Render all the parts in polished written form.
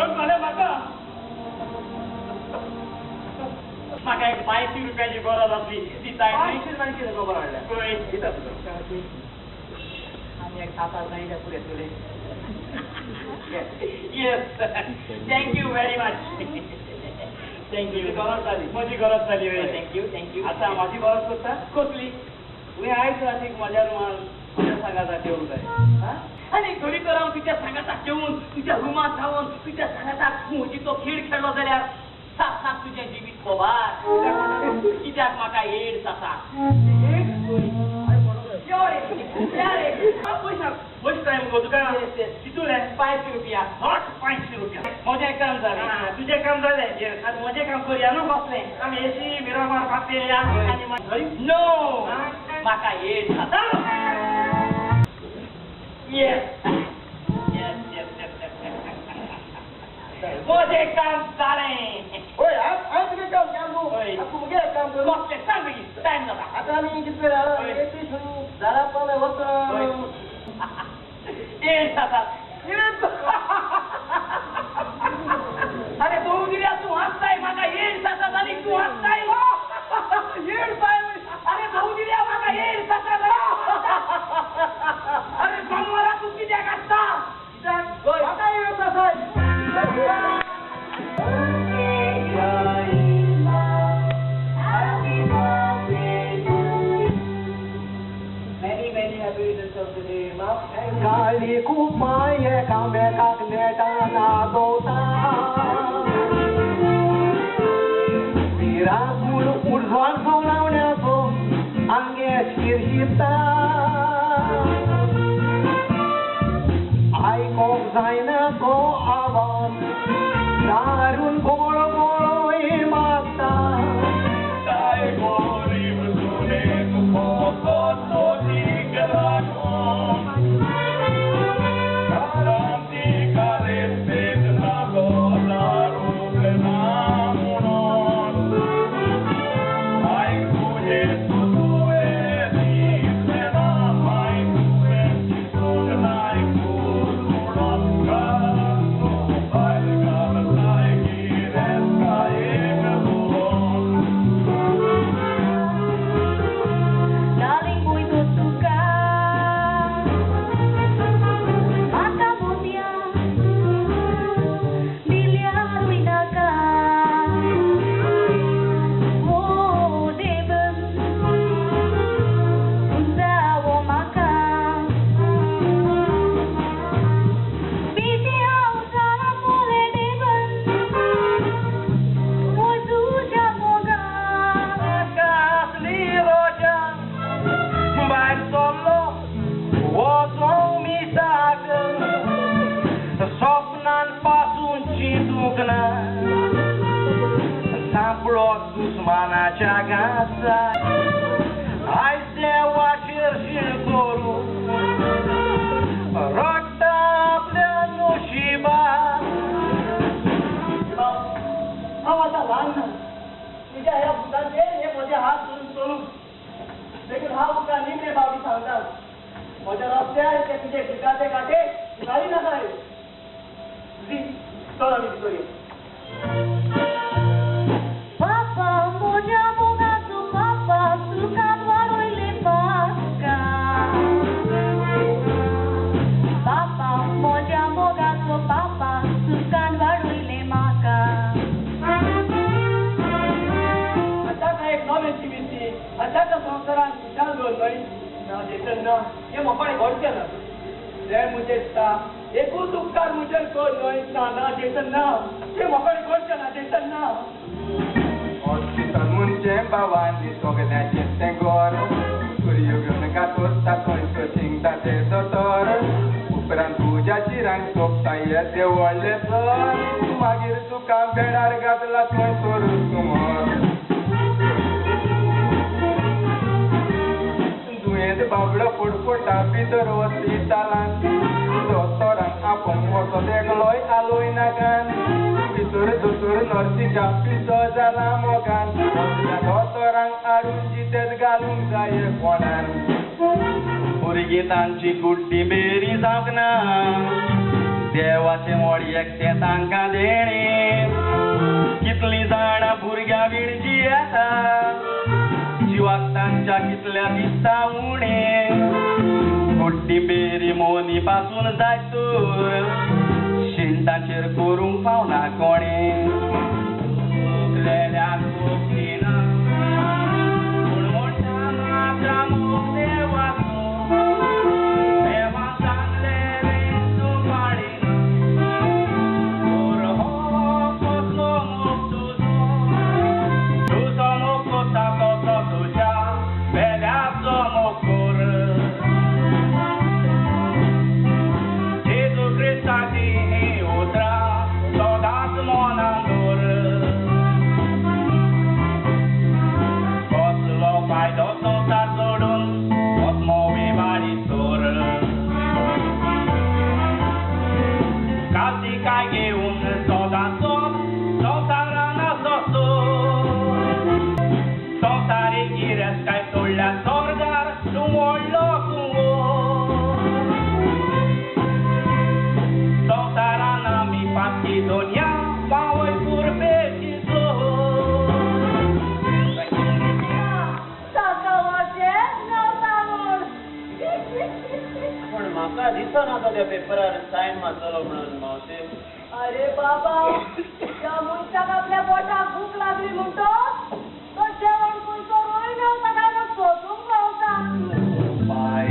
गरज झाले म्हाका एक 500 रुपयाची गरज असली ती खबर हाडल्या आनी एक 7-8 जायल्या पुरे तुले yes thank you very much thank you गरज जाली म्हजी गरज जाली थँक्यू आता माझी गरज करता कसली तुवें आयज रातीक माझ्या रुमान तुझ्या सांगाताक येवंक जाय आनी घरी तर हांव तुज्या सांगाताक येवन तुज्या रुमांत रावन तुज्या सांगाताक म्हजी तो खेळ खेळ्ळो जाल्यार सात तुझे जिवीत खोबार कित्याक म्हाका एड्स आसा फर्स्ट टाइम गो तुका कितुले 500 रुपया हॉट 500 रुपया म्हजें काम जालें तुजें काम जालें आतां म्हजें काम करया न्हू बसलें आमी एसी मिरामार पातेल्या आनी नो म्हाका एड्स आसा येस म्हजें काम जालें होय हांव तुजें काम केलें तूं मुगे काम कर कसलें सांग बेगीन टायम जाता आतां आमी कितें करा एसी झाडां पावले वचून एड्स आसा अरे दोन दिल्या तू हसताय म्हाका एड्स आसा जाली तू हसताय एड्स अरे दोन दिल्या म्हाका एड्स आसा अरे सोमवारा तू कित्याक हसता म्हाका एड्स आसा गाली खूप माये कामेकाक नेटाना दोता विरापूर उर्जवान सवलावण्याचो आंगे शिरशिरता आयकोंक जायना तो आवाज दारून गोळ गोळोय मागता काय गोरीब सुने तुको तो ठीक लागो दुस्मानाच्या घासा आयचे वाशीर शिर करून रक्त आपल्या नशिबात हांव आतां ल्हान ना तुज्या ह्या भुतांचे हे म्हजे हात धरून चलून देखून हांव तुका निमणे बाबी सांगता म्हज्या रस्त्यार ते तुजे भिकाचे काटे घाली नाका चल आमी भितर संवसारान विचार दवरलोय ना जेसन ना हे मोकळे घडचे ना ते मुझे एकूच उपकार मुझे कर न्हय ना जेसन ना ते मोकळे घडचे ना जेसन ना हॉस्पिटल म्हणजे बाबांनी सगळ्याचे तें घर सूर्य घेवन कातोसता खंयचो थिंगता ते दोतोर उपरांत तुज्या चिरांक सोंपता येते व्हडले सर मागीर तुका बेडार घातला थंयसर सुमोर बाबडो फुडफुटा भितर हॉस्पिटलांत दोतोरांक आपोवंक वचत एकलोय आलोय नाकान भितर दोतोर नर्सीच्या पिसो जाला मोगान दोतोरांक हाडून जितेत घालूंक जाय कोणान भुरगीं तांची कुड्डी बेरी जावंक ना देवाचे मोडी एकटे तांकां देणे कितली जाणां भुरग्यां विणजी येता जिवाक तांच्या कितल्या दिसता उणे गोड्डी बेरी मोनी पासून जाय तर शिंटाचेर करूंक पावना कोणे उकलेल्या कोकीना पूण म्हणटा म्हाका मोग देवाचो देवा सांगले रे तूं पाळिना तर हो कसलो मोग तुजो मोग कोता कसो तुज्या वेल्याचो मोग कर जेजू क्रिस्ताची ही उतरां सदांच मनांत दवर कसलो फायदो संवसार सोडून वचमो विवाडी चोर काती काय घेवन सदांचो संवसारान आसो संवसारी गिरेस्ताय सोडल्या स्वर्गार तूं व्हडलो कुंवो संवसारान आमी पातकी दोनया पावय कुरबेची पण म्हाका दिसना तो त्या पेपरार सायन मारतलो म्हणून मावशे अरे बाबा त्या मनशाक आपल्या पोटाक भूक लागली म्हणतो तो जेवण खंयचो रोय मेवता काय मग सोदूंक गावता बाय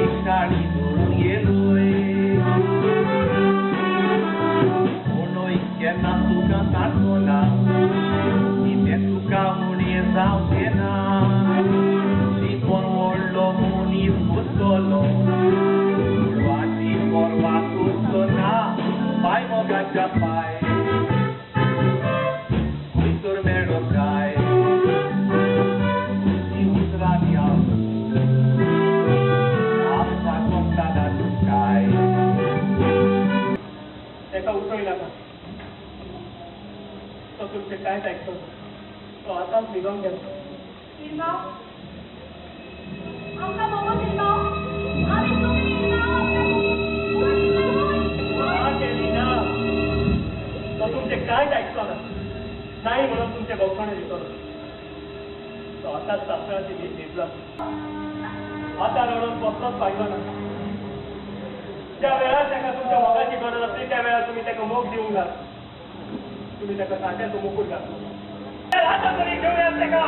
एक गाडी धरून गेलोय म्हणून केन्ना तुका सांगना कितें तुका मुणी जावचें ना कोण व्हडलो मनीस घुसतलो उडवाची परवा करचो ना पांय मोगाच्या पांय खंयसर मेळ्ळो काय ती उतरां या आमचा कोंकणा काय तेका उठोय नाका तो तुमचे कांयच आयकतो तो आतांच निघून गेलो किल्लो आमकां बघून किल्लो आमी तुमी तो तुमचे कांयच आयकतो ना नाही म्हणून तुमचे भोगपणे दिसतो तो आताच शास्त्राची भीत न्हिदला आता रडून बसलोच पाहिजे ना ज्या वेळार ताका तुमच्या मोगाची गरज असली त्या वेळार तुम्ही ताका मोग दिवंक ना तुम्ही ताका ताट्याचो मुकूट घातलो आता तरी घेऊयात ताका